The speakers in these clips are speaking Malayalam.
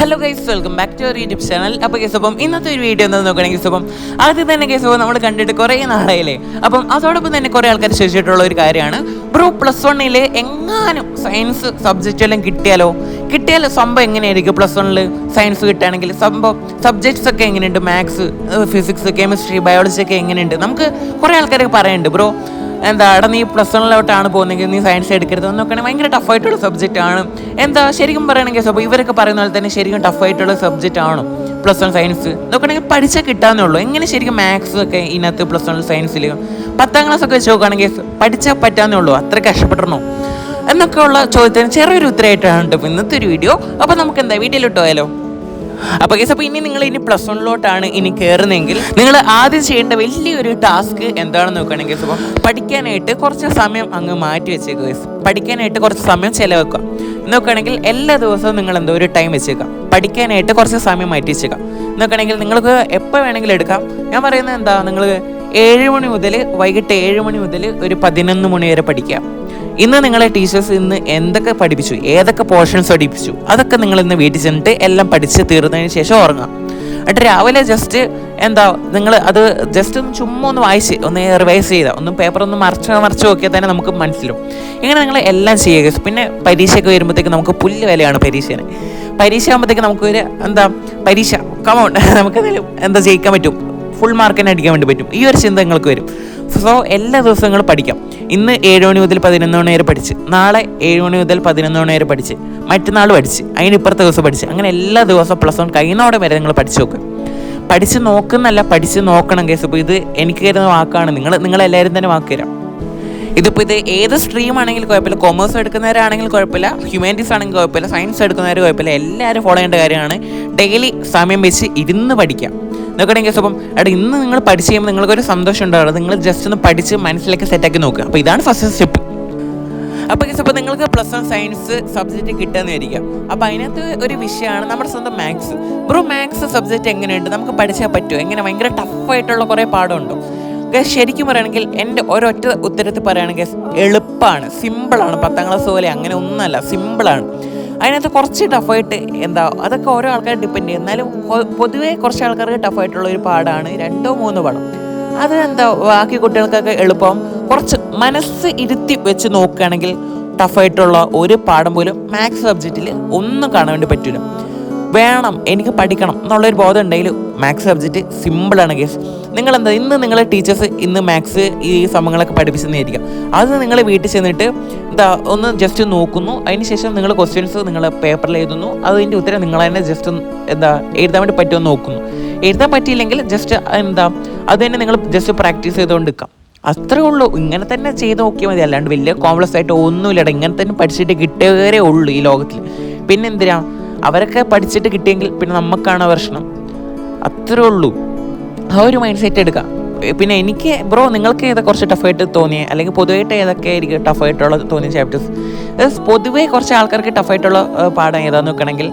Hello guys, welcome back to our YouTube channel. അപ്പോൾ കേസ് അപ്പം ഇന്നത്തെ ഒരു വീഡിയോ എന്താ നോക്കുകയാണെങ്കിൽ അപ്പം ആദ്യം തന്നെ കേസ് അപ്പം നമ്മൾ കണ്ടിട്ട് കുറേ നാളായില്ലേ. അപ്പം അതോടൊപ്പം തന്നെ കുറേ ആൾക്കാർ ചോദിച്ചിട്ടുള്ള ഒരു കാര്യമാണ്, ബ്രോ +1 എങ്ങാനും സയൻസ് സബ്ജക്റ്റ് എല്ലാം കിട്ടിയാൽ സംഭവം എങ്ങനെയായിരിക്കും? +1 സയൻസ് കിട്ടുകയാണെങ്കിൽ സംഭവം സബ്ജക്ട്സ് ഒക്കെ എങ്ങനെയുണ്ട്? മാത്സ്, ഫിസിക്സ്, കെമിസ്ട്രി, ബയോളജി ഒക്കെ എങ്ങനെയുണ്ട്? നമുക്ക് കുറേ ആൾക്കാരൊക്കെ പറയുന്നുണ്ട്, ബ്രോ അവിടെ നീ +1 പോകുന്നെങ്കിൽ നീ സയൻസ് എടുക്കരുത് എന്നൊക്കെയാണെങ്കിൽ ഭയങ്കര ടഫായിട്ടുള്ള സബ്ജക്റ്റ് ആണ്. ശരിക്കും പറയണമെങ്കിൽ അപ്പോൾ ഇവരൊക്കെ പറയുന്ന പോലെ തന്നെ ശരിക്കും ടഫായിട്ടുള്ള സബ്ജക്റ്റ് ആണോ +1 സയൻസ് നോക്കുകയാണെങ്കിൽ? പഠിച്ചാൽ കിട്ടാന്നേ ഉള്ളൂ. എങ്ങനെ ശരിക്കും മാത്സ് ഒക്കെ ഇതിനകത്ത് +1 സയൻസിൽ 10ാം ക്ലാസ് ഒക്കെ വെച്ച് നോക്കുകയാണെങ്കിൽ പഠിച്ചാൽ പറ്റാന്നേ ഉള്ളൂ, അത്ര കഷ്ടപ്പെടണോ എന്നൊക്കെയുള്ള ചോദ്യത്തിന് ചെറിയൊരു ഉത്തരമായിട്ടാണ് ഇന്നത്തെ ഒരു വീഡിയോ. അപ്പോൾ നമുക്ക് എന്താ വീട്ടിലിട്ട് പോയാലോ? അപ്പോൾ ഇനി നിങ്ങൾ +1 ഇനി കയറുന്നെങ്കിൽ നിങ്ങൾ ആദ്യം ചെയ്യേണ്ട വലിയൊരു ടാസ്ക് എന്താണെന്ന് നോക്കുകയാണെങ്കിൽ അപ്പോൾ പഠിക്കാനായിട്ട് കുറച്ച് സമയം അങ്ങ് മാറ്റി വെച്ചേക്കുക. പഠിക്കാനായിട്ട് കുറച്ച് സമയം ചിലവെക്കുക നോക്കുകയാണെങ്കിൽ എല്ലാ ദിവസവും നിങ്ങൾ ഒരു ടൈം വെച്ചേക്കാം. പഠിക്കാനായിട്ട് കുറച്ച് സമയം മാറ്റി വെച്ചേക്കാം നോക്കുകയാണെങ്കിൽ നിങ്ങൾക്ക് എപ്പോൾ വേണമെങ്കിലും എടുക്കാം. ഞാൻ പറയുന്നത് നിങ്ങൾ 7 മണി മുതൽ വൈകിട്ട് 7 മണി മുതൽ ഒരു 11 മണി വരെ പഠിക്കുക. ഇന്ന് നിങ്ങളെ ടീച്ചേഴ്സ് ഇന്ന് എന്തൊക്കെ പഠിപ്പിച്ചു, ഏതൊക്കെ പോർഷൻസ് പഠിപ്പിച്ചു, അതൊക്കെ നിങ്ങൾ ഇന്ന് വീട്ടിൽ ചെന്നിട്ട് എല്ലാം പഠിച്ച് തീർന്നതിന് ശേഷം ഉറങ്ങാം. എന്നിട്ട് രാവിലെ ജസ്റ്റ് നിങ്ങൾ അത് ജസ്റ്റ് ഒന്ന് ചുമ്മാ ഒന്ന് വായിച്ച് ഒന്ന് റിവൈസ് ചെയ്താൽ ഒന്ന് പേപ്പർ ഒന്ന് മറിച്ച് നോക്കിയാൽ തന്നെ നമുക്ക് മനസ്സിലാവും. ഇങ്ങനെ നിങ്ങൾ എല്ലാം ചെയ്യുക. പിന്നെ പരീക്ഷയൊക്കെ വരുമ്പോഴത്തേക്ക് നമുക്ക് പുല്ല് വിലയാണ് പരീക്ഷ ആകുമ്പോഴത്തേക്ക് നമുക്ക് ഒരു പരീക്ഷ കമൗണ്ട് നമുക്കതിൽ ജയിക്കാൻ പറ്റും, ഫുൾ മാർക്കിന് അടിക്കാൻ വേണ്ടി പറ്റും. ഈ ഒരു ചിന്ത നിങ്ങൾക്ക് വരും. സോ എല്ലാ ദിവസങ്ങളും പഠിക്കാം. ഇന്ന് 7 മണി മുതൽ 11 മണി വരെ പഠിച്ച്, നാളെ 7 മണി മുതൽ 11 മണി വരെ പഠിച്ച്, മറ്റന്നാൾ പഠിച്ച്, അതിനിപ്പുറത്തെ ദിവസം പഠിച്ച്, അങ്ങനെ എല്ലാ ദിവസവും +1 കഴിയുന്നോടെ വരെ നിങ്ങൾ പഠിച്ചു നോക്കുക. പഠിച്ച് നോക്കുന്നല്ല, പഠിച്ച് നോക്കണം കേസ്. ഇപ്പോൾ ഇത് എനിക്ക് തരുന്ന വാക്കാണ്, നിങ്ങളെല്ലാവരും തന്നെ വാക്ക് തരാം. ഇത് ഏത് സ്ട്രീം ആണെങ്കിലും കുഴപ്പമില്ല, കൊമേഴ്സ് എടുക്കുന്നവരാണെങ്കിൽ കുഴപ്പമില്ല, ഹ്യൂമാനിറ്റീസ് ആണെങ്കിൽ കുഴപ്പമില്ല, സയൻസ് എടുക്കുന്നവർ കുഴപ്പമില്ല, എല്ലാവരും ഫോളോ ചെയ്യേണ്ട കാര്യമാണ്. ഡെയിലി സമയം വെച്ച് ഇരുന്ന് പഠിക്കാം നോക്കണമെങ്കിൽ. അപ്പം ഇന്ന് നിങ്ങൾ പഠിച്ച് കഴിയുമ്പോൾ നിങ്ങൾക്കൊരു സന്തോഷം ഉണ്ടാവുക. നിങ്ങൾ ജസ്റ്റ് ഒന്ന് പഠിച്ച് മനസ്സിലേക്ക് സെറ്റാക്കി നോക്കുക. അപ്പോൾ ഇതാണ് ഫസ്റ്റ് സ്റ്റെപ്പ്. അപ്പോൾ നിങ്ങൾക്ക് +1 സയൻസ് സബ്ജക്റ്റ് കിട്ടുകയെന്ന് വരിക. അപ്പോൾ അതിനകത്ത് ഒരു വിഷയമാണ് നമ്മുടെ സ്വന്തം മാത്സ്. ബ്രോ മാത്സ് സബ്ജക്റ്റ് എങ്ങനെയുണ്ട്? നമുക്ക് പഠിച്ചാൽ പറ്റുമോ? എങ്ങനെ ഭയങ്കര ടഫായിട്ടുള്ള കുറേ പാഠമുണ്ടോ? ശരിക്കും പറയുകയാണെങ്കിൽ എൻ്റെ ഒരൊറ്റ ഉത്തരത്തിൽ പറയുകയാണെങ്കിൽ എളുപ്പമാണ്, സിമ്പിളാണ്. 10ാം ക്ലാസ് പോലെ അങ്ങനെ ഒന്നുമല്ല, സിമ്പിളാണ്. അതിനകത്ത് കുറച്ച് ടഫായിട്ട് അതൊക്കെ ഓരോ ആൾക്കാർ ഡിപ്പെൻഡ് ചെയ്യും. എന്നാലും പൊതുവേ കുറച്ച് ആൾക്കാർക്ക് ടഫായിട്ടുള്ള ഒരു പാഠമാണ് 2-3 പാഠം. അത് ബാക്കി കുട്ടികൾക്കൊക്കെ എളുപ്പം. കുറച്ച് മനസ്സ് ഇരുത്തി വെച്ച് നോക്കുകയാണെങ്കിൽ ടഫായിട്ടുള്ള ഒരു പാഠം പോലും മാത്സ് സബ്ജക്റ്റിൽ ഒന്നും കാണാൻ വേണ്ടി പറ്റില്ല. വേണം, എനിക്ക് പഠിക്കണം എന്നുള്ളൊരു ബോധം ഉണ്ടെങ്കിൽ മാത്സ് സബ്ജക്റ്റ് സിമ്പിളാണ് കേസ്. ഇന്ന് നിങ്ങളെ ടീച്ചേഴ്സ് ഇന്ന് മാത്സ് ഈ സംഭവങ്ങളൊക്കെ പഠിപ്പിച്ചെന്നായിരിക്കാം. അത് നിങ്ങൾ വീട്ടിൽ ചെന്നിട്ട് ഒന്ന് ജസ്റ്റ് നോക്കുന്നു. അതിന് ശേഷം നിങ്ങൾ ക്വസ്റ്റ്യൻസ് നിങ്ങൾ പേപ്പറിൽ എഴുതുന്നു. അതിൻ്റെ ഉത്തരം നിങ്ങൾ തന്നെ ജസ്റ്റ് എഴുതാൻ വേണ്ടി പറ്റുമോ നോക്കുന്നു. എഴുതാൻ പറ്റിയില്ലെങ്കിൽ ജസ്റ്റ് അത് തന്നെ നിങ്ങൾ ജസ്റ്റ് പ്രാക്ടീസ് ചെയ്തുകൊണ്ട് നിൽക്കാം. അത്രേ ഉള്ളൂ. ഇങ്ങനെ തന്നെ ചെയ്ത് നോക്കിയാൽ മതി. അല്ലാണ്ട് വലിയ കോംപ്ലക്സ് ആയിട്ട് ഒന്നുമില്ല. ഇങ്ങനെ തന്നെ പഠിച്ചിട്ട് കിട്ടിയവരേ ഉള്ളൂ ഈ ലോകത്തിൽ. പിന്നെ എന്തിനാ അവരൊക്കെ പഠിച്ചിട്ട് കിട്ടിയെങ്കിൽ പിന്നെ നമുക്കാണ് പ്രശ്നം. അത്രേ ഉള്ളൂ. ആ ഒരു മൈൻഡ് സെറ്റ് എടുക്കാം. പിന്നെ എനിക്ക് ബ്രോ നിങ്ങൾക്ക് ഏതൊക്കെ കുറച്ച് ടഫായിട്ട് തോന്നിയേ, അല്ലെങ്കിൽ പൊതുവായിട്ട് ഏതൊക്കെ ആയിരിക്കും ടഫായിട്ടുള്ള തോന്നിയ ചാപ്റ്റേഴ്സ്? പൊതുവേ കുറച്ച് ആൾക്കാർക്ക് ടഫായിട്ടുള്ള പാഠം ഏതാന്ന് നോക്കണമെങ്കിൽ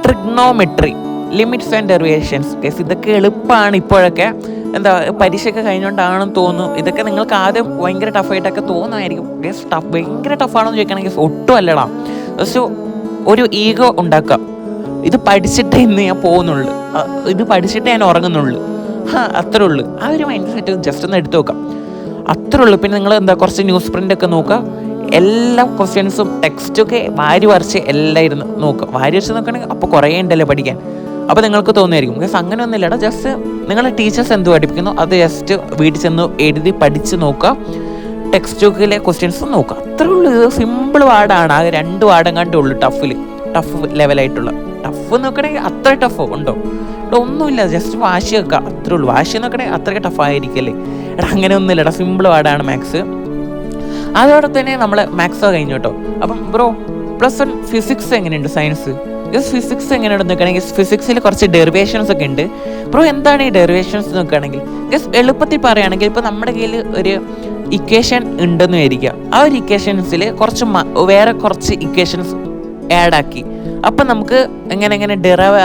ട്രിഗ്നോമെട്രി, ലിമിറ്റ്സ് ആൻഡ് ഡെറിവേഷൻസ്. ഇതൊക്കെ എളുപ്പമാണ് ഇപ്പോഴൊക്കെ. പരീക്ഷയൊക്കെ കഴിഞ്ഞുകൊണ്ടാണെന്ന് തോന്നുന്നു. ഇതൊക്കെ നിങ്ങൾക്ക് ആദ്യം ഭയങ്കര ടഫായിട്ടൊക്കെ തോന്നുമായിരിക്കും. ഭയങ്കര ടഫാണെന്ന് ചോദിക്കണമെങ്കിൽ ഒട്ടും അല്ലടാ. പക്ഷേ ഒരു ഈഗോ ഉണ്ടാക്കുക. ഇത് പഠിച്ചിട്ടേ ഇന്ന് ഞാൻ പോകുന്നുള്ളൂ, ഇത് പഠിച്ചിട്ടേ ഞാൻ ഉറങ്ങുന്നുള്ളൂ, അത്രേ ഉള്ളൂ. ആ ഒരു മൈൻഡ് സെറ്റ് ജസ്റ്റ് ഒന്ന് എടുത്തു നോക്കാം, അത്രേ ഉള്ളൂ. പിന്നെ നിങ്ങൾ കുറച്ച് ന്യൂസ് പ്രിൻ്റ് ഒക്കെ നോക്കുക. എല്ലാ ക്വസ്റ്റ്യൻസും ടെക്സ്റ്റൊക്കെ വാരി വരച്ച് എല്ലാം ഇരുന്ന് നോക്കുക. വാരി വരച്ച് നോക്കുകയാണെങ്കിൽ അപ്പോൾ കുറേ ഉണ്ടല്ലോ പഠിക്കാൻ. അപ്പോൾ നിങ്ങൾക്ക് തോന്നുമായിരിക്കും ബിക്കോസ് അങ്ങനെ ഒന്നുമില്ലടാ. ജസ്റ്റ് നിങ്ങളെ ടീച്ചേഴ്സ് എന്ത് പഠിപ്പിക്കുന്നു അത് ജസ്റ്റ് വീട്ടിൽ ചെന്ന് എഴുതി പഠിച്ച് നോക്കുക. ടെക്സ്റ്റ് ബുക്കിലെ ക്വസ്റ്റ്യൻസ് നോക്കുക, അത്രേ ഉള്ളൂ. ഇത് സിമ്പിൾ വാർഡാണ്. ആ 2 വാർഡും കണ്ടുള്ളൂ ടഫ് ലെവലായിട്ടുള്ള. ടഫ് നോക്കണമെങ്കിൽ അത്ര ടഫ് ഉണ്ടോ? ഒന്നുമില്ല, ജസ്റ്റ് വാശി വെക്കുക, അത്രേ ഉള്ളൂ. വാശി നോക്കണമെങ്കിൽ അത്രയ്ക്ക് ടഫായിരിക്കല്ലേ? അങ്ങനെ ഒന്നുമില്ലടാ, സിമ്പിൾ വാർഡാണ് മാത്സ്. അതോടെ തന്നെ നമ്മൾ മാത്സ് കഴിഞ്ഞു കേട്ടോ. അപ്പം ബ്രോ +1 ഫിസിക്സ് എങ്ങനെയുണ്ട്? സയൻസ് ഫിസിക്സ് എങ്ങനെയുണ്ടെന്ന് നോക്കുകയാണെങ്കിൽ ഫിസിക്സിൽ കുറച്ച് ഡെറിവേഷൻസ് ഒക്കെ ഉണ്ട്. ബ്രോ എന്താണ് ഈ ഡെറിവേഷൻസ് നോക്കുകയാണെങ്കിൽ എളുപ്പത്തിൽ പറയുകയാണെങ്കിൽ ഇപ്പോൾ നമ്മുടെ കയ്യിൽ ഒരു ഇക്വേഷൻ ഉണ്ടെന്ന് വിചാരിക്കുക. ആ ഒരു ഇക്വേഷൻസിൽ വേറെ കുറച്ച് ഇക്വേഷൻസ് ആഡാക്കി അപ്പം നമുക്ക് എങ്ങനെ ഡെറൈവ്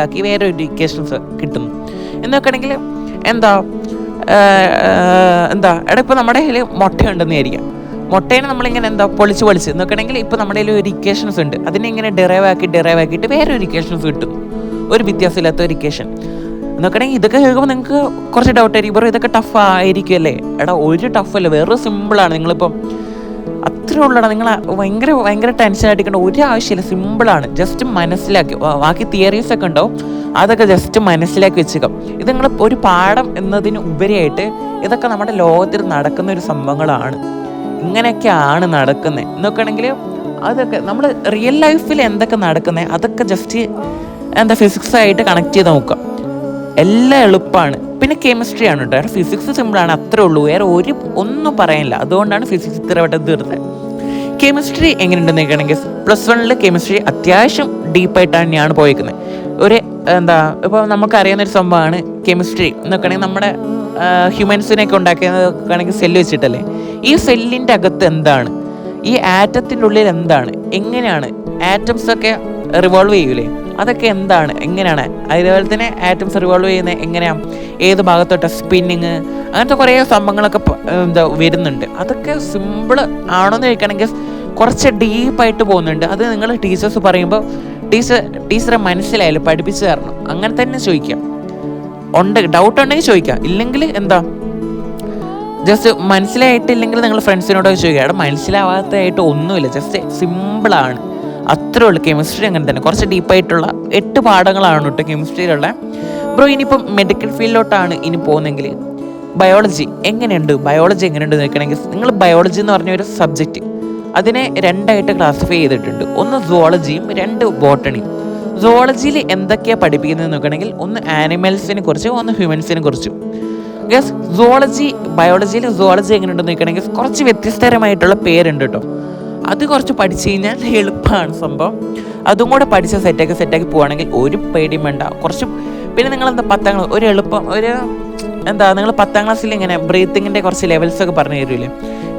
ആക്കി വേറെ ഒരു ഇക്വേഷൻസ് കിട്ടുന്നു എന്ന് നോക്കുകയാണെങ്കിൽ ഇപ്പോൾ നമ്മുടെ കയ്യിൽ മുട്ടയുണ്ടെന്ന് വിചാരിക്കാം. മുട്ടേനെ നമ്മളിങ്ങനെ എന്താ പൊളിച്ച് നോക്കണമെങ്കിൽ ഇപ്പോൾ നമ്മുടെ കയ്യിൽ ഒരു ഇക്വേഷൻസ് ഉണ്ട്, അതിനെ ഇങ്ങനെ ഡെറൈവ് ആക്കിയിട്ട് വേറൊരു ഇക്വേഷൻസ് കിട്ടും, ഒരു വ്യത്യാസമില്ലാത്ത ഒരു ഇക്വേഷൻ നോക്കണമെങ്കിൽ. ഇതൊക്കെ കേൾക്കുമ്പോൾ നിങ്ങൾക്ക് കുറച്ച് ഡൗട്ട് ആയിരിക്കും, ബ്രോ ഇതൊക്കെ ടഫ് ആയിരിക്കും അല്ലേ? എടാ ഒരു ടഫല്ല, വേറെ സിമ്പിളാണ്. നിങ്ങളിപ്പം അത്രേ ഉള്ളടാ, നിങ്ങൾ ഭയങ്കര ടെൻഷൻ അടിക്കേണ്ട ഒരു ആവശ്യമില്ല, സിമ്പിളാണ്. ജസ്റ്റ് മനസ്സിലാക്കി, ബാക്കി തിയറീസ് ഒക്കെ ഉണ്ടാവും, അതൊക്കെ ജസ്റ്റ് മനസ്സിലാക്കി വെച്ചേക്കാം. ഇത് നിങ്ങൾ ഒരു പാഠം എന്നതിന് ഉപരിയായിട്ട് ഇതൊക്കെ നമ്മുടെ ലോകത്തിൽ നടക്കുന്ന ഒരു സംഭവങ്ങളാണ്. ഇങ്ങനെയൊക്കെയാണ് നടക്കുന്നത് നോക്കുകയാണെങ്കിൽ. അതൊക്കെ നമ്മൾ റിയൽ ലൈഫിൽ എന്തൊക്കെ നടക്കുന്നത് അതൊക്കെ ജസ്റ്റ് ഫിസിക്സായിട്ട് കണക്ട് ചെയ്ത് നോക്കാം. എല്ലാം എളുപ്പമാണ്. പിന്നെ കെമിസ്ട്രി ആണ് കേട്ടോ, ഫിസിക്സ് സിമ്പിളാണ്, അത്രേ ഉള്ളൂ, വേറെ ഒന്നും പറയാനില്ല. അതുകൊണ്ടാണ് ഫിസിക്സ് ഇത്ര വട്ടം തീർത്തത്. കെമിസ്ട്രി എങ്ങനെയുണ്ടെന്ന് നോക്കുകയാണെങ്കിൽ +1 കെമിസ്ട്രി അത്യാവശ്യം ഡീപ്പായിട്ട് തന്നെയാണ് പോയിരിക്കുന്നത്. ഇപ്പോൾ നമുക്കറിയുന്നൊരു സംഭവമാണ് കെമിസ്ട്രി നോക്കുകയാണെങ്കിൽ. നമ്മുടെ ഹ്യൂമൻസിനെയൊക്കെ ഉണ്ടാക്കിയതാണെങ്കിൽ സെല്ല് വെച്ചിട്ടല്ലേ. ഈ സെല്ലിൻ്റെ അകത്ത് എന്താണ്, ഈ ആറ്റത്തിൻ്റെ ഉള്ളിൽ എന്താണ്, എങ്ങനെയാണ് ആറ്റംസൊക്കെ റിവോൾവ് ചെയ്യൂലേ, അതൊക്കെ എന്താണ്, എങ്ങനെയാണ്, അതേപോലെ തന്നെ ആറ്റംസ് റിവോൾവ് ചെയ്യുന്നത് എങ്ങനെയാണ്, ഏത് ഭാഗത്തോട്ട് സ്പിന്നിങ്, അങ്ങനത്തെ കുറേ സംഭവങ്ങളൊക്കെ വരുന്നുണ്ട്. അതൊക്കെ സിമ്പിൾ ആണോയെന്ന് ചോദിക്കുകയാണെങ്കിൽ കുറച്ച് ഡീപ്പായിട്ട് പോകുന്നുണ്ട്. അത് നിങ്ങൾ ടീച്ചേഴ്സ് പറയുമ്പോൾ ടീച്ചറെ മനസ്സിലായാലും പഠിപ്പിച്ച് തരണം, അങ്ങനെ തന്നെ ചോദിക്കാം. ഡൗട്ട് ഉണ്ടെങ്കിൽ ചോദിക്കാം, ഇല്ലെങ്കിൽ ജസ്റ്റ് മനസ്സിലായിട്ടില്ലെങ്കിൽ നിങ്ങൾ ഫ്രണ്ട്സിനോടൊക്കെ ചോദിക്കുക. അവിടെ മനസ്സിലാവാത്തതായിട്ട് ഒന്നുമില്ല, ജസ്റ്റ് സിമ്പിളാണ്, അത്രേ ഉള്ളൂ. കെമിസ്ട്രി അങ്ങനെ തന്നെ കുറച്ച് ഡീപ്പായിട്ടുള്ള 8 പാഠങ്ങളാണ് കേട്ടോ കെമിസ്ട്രിയിലുള്ള. ബ്രോ ഇനിയിപ്പം മെഡിക്കൽ ഫീൽഡിലോട്ടാണ് ഇനി പോകുന്നതെങ്കിൽ ബയോളജി എങ്ങനെയുണ്ട് നോക്കണമെങ്കിൽ നിങ്ങൾ ബയോളജി എന്ന് പറഞ്ഞ ഒരു സബ്ജക്റ്റ് അതിനെ 2ആയിട്ട് ക്ലാസിഫൈ ചെയ്തിട്ടുണ്ട്. ഒന്ന് സുവോളജിയും 2 ബോട്ടണിയും. സുവോളജിയിൽ എന്തൊക്കെയാണ് പഠിപ്പിക്കുന്നത് നോക്കണമെങ്കിൽ ഒന്ന് ആനിമൽസിനെ കുറിച്ച്, ഒന്ന് ഹ്യൂമൻസിനെ കുറിച്ചും. ബയോളജിയിൽ സുവോളജി എങ്ങനെയുണ്ടെന്ന് നോക്കണമെങ്കിൽ കുറച്ച് വ്യത്യസ്തരമായിട്ടുള്ള പേരുണ്ട് കേട്ടോ. അത് കുറച്ച് പഠിച്ചു കഴിഞ്ഞാൽ എളുപ്പമാണ് സംഭവം. അതും കൂടെ പഠിച്ച് സെറ്റാക്കി പോവുകയാണെങ്കിൽ ഒരു പേടിയും വേണ്ട. കുറച്ച് പിന്നെ നിങ്ങൾ നിങ്ങൾ 10ാം ക്ലാസ്സിൽ ഇങ്ങനെ ബ്രീത്തിങ്ങിൻ്റെ കുറച്ച് ലെവൽസൊക്കെ പറഞ്ഞു തരില്ലേ,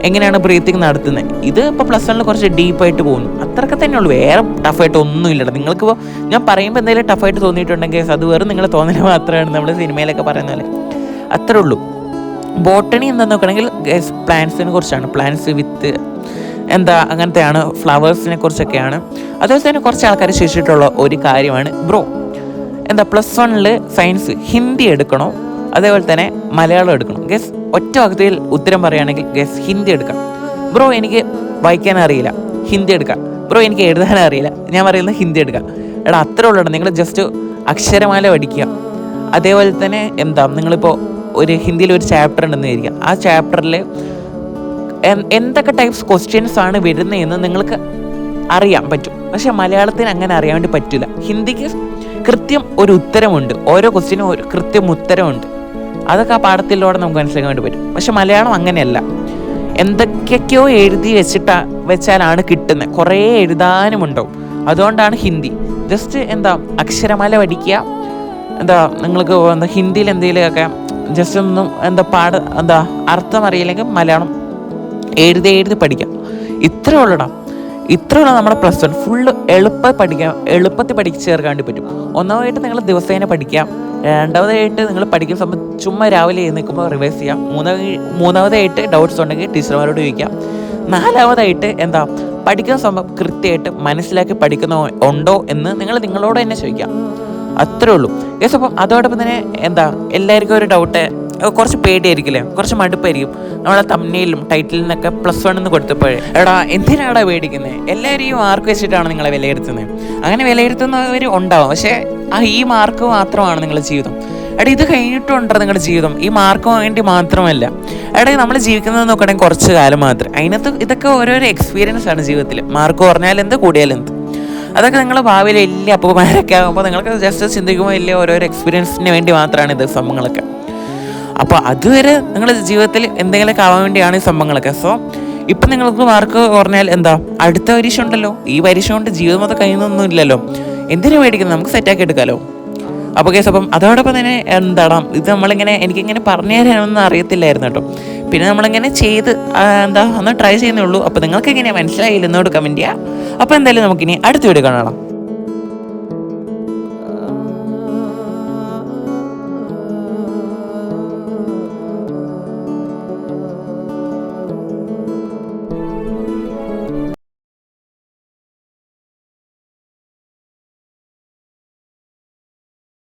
എങ്ങനെയാണ് ബ്രീത്തിങ് നടത്തുന്നത്. ഇത് ഇപ്പോൾ +1 കുറച്ച് ഡീപ്പായിട്ട് പോകുന്നു, അത്രയൊക്കെ തന്നെ ഉള്ളൂ, വേറെ ടഫായിട്ട് ഒന്നും ഇല്ലല്ലോ. നിങ്ങൾക്കിപ്പോൾ ഞാൻ പറയുമ്പോൾ എന്തെങ്കിലും ടഫായിട്ട് തോന്നിയിട്ടുണ്ടെങ്കിൽ അത് വെറും നിങ്ങൾ തോന്നൽ മാത്രമാണ്, നമ്മൾ സിനിമയിലൊക്കെ പറയുന്ന പോലെ, അത്രേ ഉള്ളൂ. ബോട്ടണി എന്താണെന്ന് നോക്കണമെങ്കിൽ പ്ലാന്റ്സിനെ കുറിച്ചാണ്, പ്ലാന്റ്സ് വിത്ത് അങ്ങനത്തെയാണ്, ഫ്ലവേഴ്സിനെ കുറിച്ചൊക്കെയാണ്. അതുപോലെ തന്നെ കുറച്ച് ആൾക്കാർ ചോദിച്ചിട്ടുള്ള ഒരു കാര്യമാണ്, ബ്രോ +1 സയൻസ് ഹിന്ദി എടുക്കണോ അതേപോലെ തന്നെ മലയാളം എടുക്കണം? ഒറ്റ വാക്യത്തിൽ ഉത്തരം പറയുകയാണെങ്കിൽ ഹിന്ദി എടുക്കാം. ബ്രോ എനിക്ക് വായിക്കാൻ അറിയില്ല, ഹിന്ദി എടുക്കാം. ബ്രോ എനിക്ക് എഴുതാൻ അറിയില്ല, ഞാൻ പറയുന്നത് ഹിന്ദി എടുക്കാം. എടാ അത്രേ ഉള്ളൂ. നിങ്ങൾ ജസ്റ്റ് അക്ഷരമാല പഠിക്കുക. അതേപോലെ തന്നെ നിങ്ങളിപ്പോൾ ഒരു ഹിന്ദിയിൽ ഒരു ചാപ്റ്റർ ഉണ്ടെന്ന് വിചാരിക്കുക, ആ ചാപ്റ്ററിൽ എന്തൊക്കെ ടൈപ്സ് ക്വസ്റ്റ്യൻസ് ആണ് വരുന്നതെന്ന് നിങ്ങൾക്ക് അറിയാൻ പറ്റും. പക്ഷെ മലയാളത്തിന് അങ്ങനെ അറിയാൻ വേണ്ടി പറ്റില്ല. ഹിന്ദിക്ക് കൃത്യം ഒരു ഉത്തരമുണ്ട്, ഓരോ ക്വസ്റ്റ്യനും ഒരു കൃത്യം ഉത്തരമുണ്ട്, അതൊക്കെ ആ പാഠത്തിലൂടെ നമുക്ക് മനസ്സിലാക്കാൻ വേണ്ടി പറ്റും. പക്ഷെ മലയാളം അങ്ങനെയല്ല, എന്തൊക്കെയൊക്കെയോ എഴുതി വെച്ചാലാണ് കിട്ടുന്നത്, കുറേ എഴുതാനുമുണ്ടാവും. അതുകൊണ്ടാണ് ഹിന്ദി. ജസ്റ്റ് അക്ഷരമാല പഠിക്കുക. നിങ്ങൾക്ക് ഹിന്ദിയിൽ എന്തെങ്കിലുമൊക്കെ ജസ്റ്റ് ഒന്നും അർത്ഥം അറിയില്ലെങ്കിൽ മലയാളം എഴുതി പഠിക്കാം. ഇത്രേ ഉള്ളടാ, ഇത്രയുള്ള നമ്മുടെ +1 ഫുള്ള് എളുപ്പത്തിൽ പഠിച്ച് ചേർക്കാൻ വേണ്ടി പറ്റും. ഒന്നാമതായിട്ട് നിങ്ങൾ ദിവസേന പഠിക്കാം. രണ്ടാമതായിട്ട് നിങ്ങൾ പഠിക്കുന്ന സമയത്ത് ചുമ്മാ രാവിലെ നിൽക്കുമ്പോൾ റിവൈസ് ചെയ്യാം. മൂന്നാമതായിട്ട് ഡൗട്ട്സ് ഉണ്ടെങ്കിൽ ടീച്ചർമാരോട് ചോദിക്കാം. നാലാമതായിട്ട് പഠിക്കുന്ന സംഭവം കൃത്യമായിട്ട് മനസ്സിലാക്കി ഉണ്ടോ എന്ന് നിങ്ങളോട് തന്നെ ചോദിക്കാം. അത്രേ ഉള്ളൂ. അപ്പം അതോടൊപ്പം തന്നെ എല്ലാവർക്കും ഒരു ഡൗട്ട്, കുറച്ച് പേടിയായിരിക്കില്ലേ, കുറച്ച് മടുപ്പായിരിക്കും. നമ്മളെ തമ്മിലും ടൈറ്റിൽ നിന്നൊക്കെ +1 എന്ന് കൊടുത്തപ്പോഴേ എടാ എന്തിനാടാ പേടിക്കുന്നത്, എല്ലാവരും ഈ മാർക്ക് വെച്ചിട്ടാണ് നിങ്ങളെ വിലയിരുത്തുന്നത്. അങ്ങനെ വിലയിരുത്തുന്നവർ ഉണ്ടാവും, പക്ഷേ ഈ മാർക്ക് മാത്രമാണ് നിങ്ങളുടെ ജീവിതം. ഇത് കഴിഞ്ഞിട്ടുണ്ടോ നിങ്ങളുടെ ജീവിതം, ഈ മാർക്ക് വേണ്ടി മാത്രമല്ല. നമ്മൾ ജീവിക്കുന്നത് നോക്കണമെങ്കിൽ കുറച്ച് കാലം മാത്രമേ, അതിനകത്ത് ഇതൊക്കെ ഓരോരോ എക്സ്പീരിയൻസ് ആണ് ജീവിതത്തിൽ. മാർക്ക് കുറഞ്ഞാൽ എന്ത്, കൂടിയാൽ എന്ത്, അതൊക്കെ നിങ്ങൾ ഭാവിയിൽ വലിയ അപ്പൂപ്പന്മാരൊക്കെ ആകുമ്പോൾ നിങ്ങൾക്ക് ജസ്റ്റ് ചിന്തിക്കുമ്പോൾ വലിയ ഓരോരോ എക്സ്പീരിയൻസിന് വേണ്ടി മാത്രമാണ് ഇത് സംഭവങ്ങളൊക്കെ. അപ്പോൾ അതുവരെ നിങ്ങളുടെ ജീവിതത്തിൽ എന്തെങ്കിലുമൊക്കെ ആവാൻ വേണ്ടിയാണ് ഈ സംഭവങ്ങളൊക്കെ. സോ ഇപ്പം നിങ്ങൾക്ക് മാർക്ക് കുറഞ്ഞാൽ അടുത്ത പരീക്ഷ ഉണ്ടല്ലോ, ഈ പരീക്ഷ കൊണ്ട് ജീവിതം അത് കഴിയുന്നൊന്നും ഇല്ലല്ലോ, എന്തിനു മേടിക്കുന്നത്, നമുക്ക് സെറ്റാക്കി എടുക്കാമല്ലോ. അപ്പോൾ അപ്പം അതോടൊപ്പം തന്നെ ഇത് എനിക്കിങ്ങനെ പറഞ്ഞു തരാനൊന്നും അറിയത്തില്ലായിരുന്നു കേട്ടോ. പിന്നെ നമ്മളിങ്ങനെ ചെയ്ത് ഒന്ന് ട്രൈ ചെയ്യുന്നേ ഉള്ളൂ. അപ്പോൾ നിങ്ങൾക്ക് എങ്ങനെയാണ് മനസ്സിലായില്ല എന്നോട് കമൻറ്റ് ചെയ്യുക. അപ്പോൾ എന്തായാലും നമുക്കിനി അടുത്ത വീഡിയോ കാണാം.